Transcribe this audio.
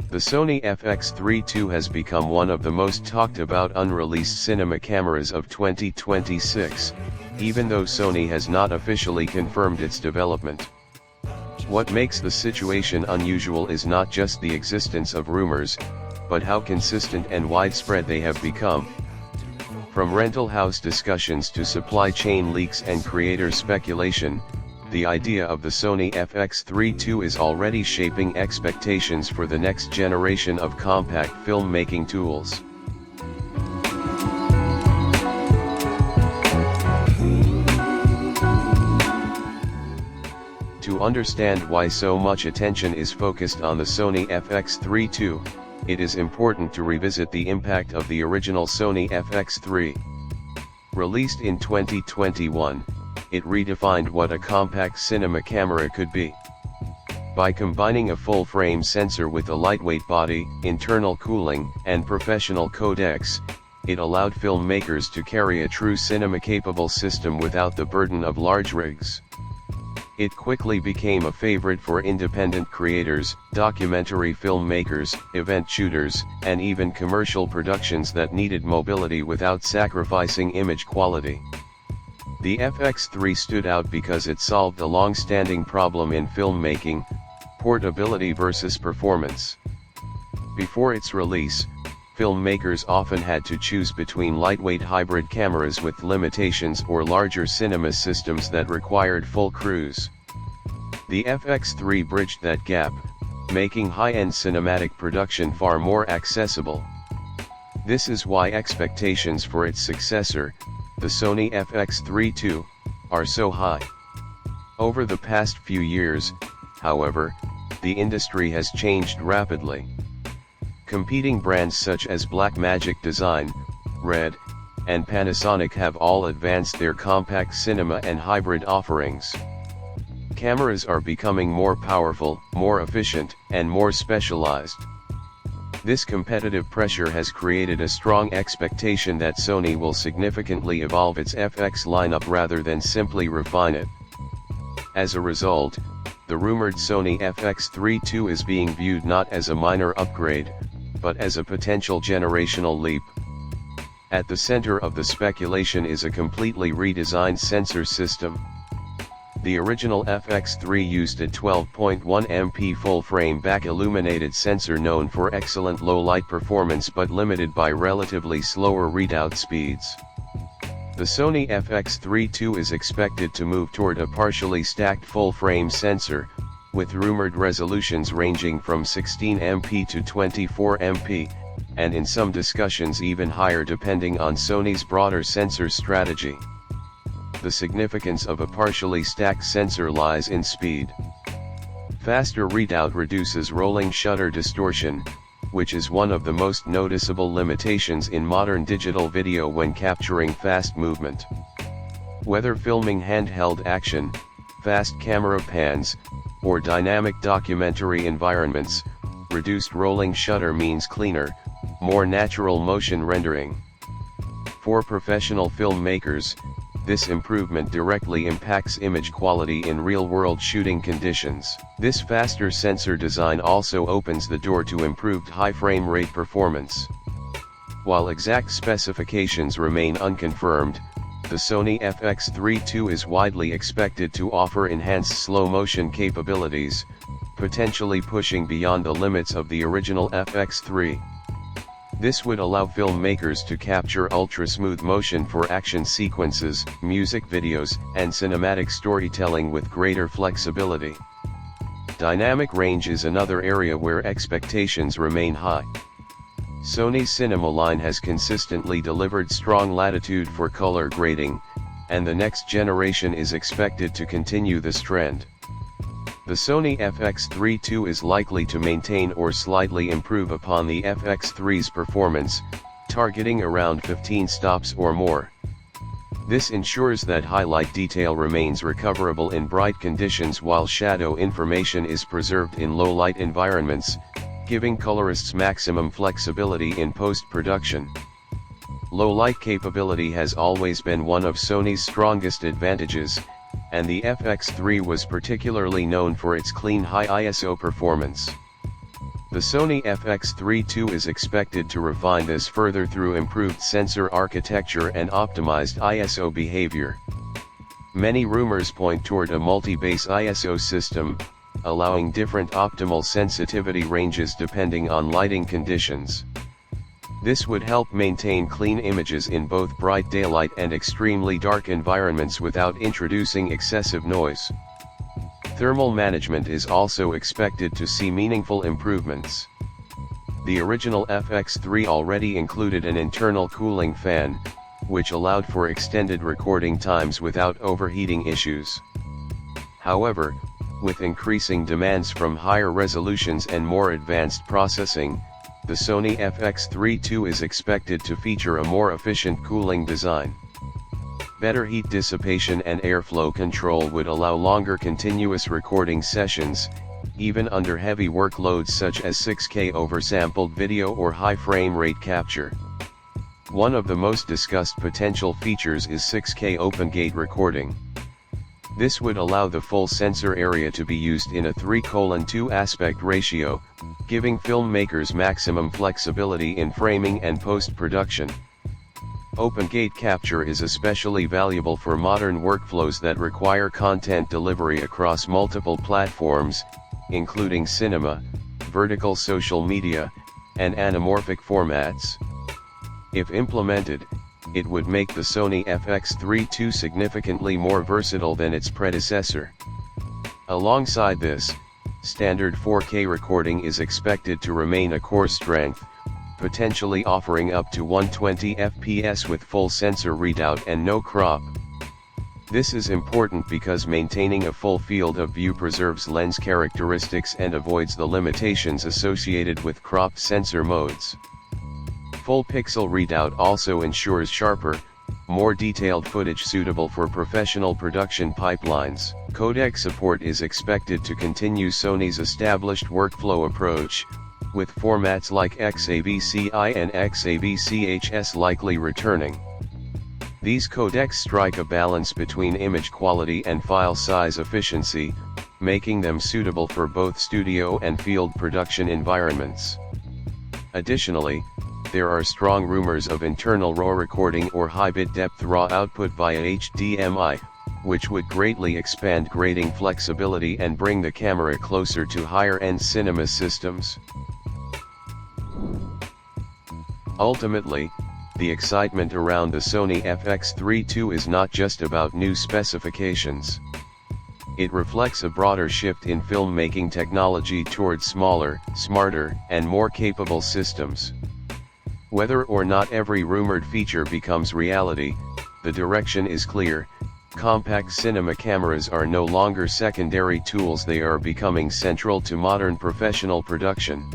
The Sony FX3 II has become one of the most talked about unreleased cinema cameras of 2026, even though Sony has not officially confirmed its development. What makes the situation unusual is not just the existence of rumors, but how consistent and widespread they have become. From rental house discussions to supply chain leaks and creator speculation, the idea of the Sony FX3 II is already shaping expectations for the next generation of compact filmmaking tools. To understand why so much attention is focused on the Sony FX3 II, it is important to revisit the impact of the original Sony FX3. Released in 2021, it redefined what a compact cinema camera could be. By combining a full-frame sensor with a lightweight body, internal cooling, and professional codecs, it allowed filmmakers to carry a true cinema-capable system without the burden of large rigs. It quickly became a favorite for independent creators, documentary filmmakers, event shooters, and even commercial productions that needed mobility without sacrificing image quality. The FX3 stood out because it solved a long-standing problem in filmmaking: portability versus performance. Before its release, filmmakers often had to choose between lightweight hybrid cameras with limitations or larger cinema systems that required full crews. The FX3 bridged that gap, making high-end cinematic production far more accessible. This is why expectations for its successor, the Sony FX3 II, are so high. Over the past few years, however, the industry has changed rapidly. Competing brands such as Blackmagic Design, Red, and Panasonic have all advanced their compact cinema and hybrid offerings. Cameras are becoming more powerful, more efficient, and more specialized. This competitive pressure has created a strong expectation that Sony will significantly evolve its FX lineup rather than simply refine it. As a result, the rumored Sony FX3 II is being viewed not as a minor upgrade, but as a potential generational leap. At the center of the speculation is a completely redesigned sensor system. The original FX3 used a 12.1 MP full-frame back-illuminated sensor known for excellent low-light performance but limited by relatively slower readout speeds. The Sony FX3 II is expected to move toward a partially stacked full-frame sensor, with rumored resolutions ranging from 16 MP to 24 MP, and in some discussions even higher depending on Sony's broader sensor strategy. The significance of a partially stacked sensor lies in speed. Faster readout reduces rolling shutter distortion, which is one of the most noticeable limitations in modern digital video when capturing fast movement. Whether filming handheld action, fast camera pans, or dynamic documentary environments, reduced rolling shutter means cleaner, more natural motion rendering. For professional filmmakers, this improvement directly impacts image quality in real-world shooting conditions. This faster sensor design also opens the door to improved high frame rate performance. While exact specifications remain unconfirmed, the Sony FX3 II is widely expected to offer enhanced slow-motion capabilities, potentially pushing beyond the limits of the original FX3. This would allow filmmakers to capture ultra-smooth motion for action sequences, music videos, and cinematic storytelling with greater flexibility. Dynamic range is another area where expectations remain high. Sony's cinema line has consistently delivered strong latitude for color grading, and the next generation is expected to continue this trend. The Sony FX3 II is likely to maintain or slightly improve upon the FX3's performance, targeting around 15 stops or more. This ensures that highlight detail remains recoverable in bright conditions while shadow information is preserved in low-light environments, giving colorists maximum flexibility in post-production. Low-light capability has always been one of Sony's strongest advantages, and the FX3 was particularly known for its clean high ISO performance. The Sony FX3 II is expected to refine this further through improved sensor architecture and optimized ISO behavior. Many rumors point toward a multi-base ISO system, allowing different optimal sensitivity ranges depending on lighting conditions. This would help maintain clean images in both bright daylight and extremely dark environments without introducing excessive noise. Thermal management is also expected to see meaningful improvements. The original FX3 already included an internal cooling fan, which allowed for extended recording times without overheating issues. However, with increasing demands from higher resolutions and more advanced processing, the Sony FX3 II is expected to feature a more efficient cooling design. Better heat dissipation and airflow control would allow longer continuous recording sessions, even under heavy workloads such as 6K oversampled video or high frame rate capture. One of the most discussed potential features is 6K open-gate recording. This would allow the full sensor area to be used in a 3:2 aspect ratio, giving filmmakers maximum flexibility in framing and post-production. Open-gate capture is especially valuable for modern workflows that require content delivery across multiple platforms, including cinema, vertical social media, and anamorphic formats. If implemented, it would make the Sony FX3 II significantly more versatile than its predecessor. Alongside this, standard 4K recording is expected to remain a core strength, potentially offering up to 120 fps with full sensor readout and no crop. This is important because maintaining a full field of view preserves lens characteristics and avoids the limitations associated with cropped sensor modes. Full pixel readout also ensures sharper, more detailed footage suitable for professional production pipelines. Codec support is expected to continue Sony's established workflow approach, with formats like XAVCI and XAVCHS likely returning. These codecs strike a balance between image quality and file size efficiency, making them suitable for both studio and field production environments. Additionally, there are strong rumors of internal RAW recording or high-bit depth RAW output via HDMI, which would greatly expand grading flexibility and bring the camera closer to higher-end cinema systems. Ultimately, the excitement around the Sony FX3 II is not just about new specifications. It reflects a broader shift in filmmaking technology towards smaller, smarter, and more capable systems. Whether or not every rumored feature becomes reality, the direction is clear: compact cinema cameras are no longer secondary tools, they are becoming central to modern professional production.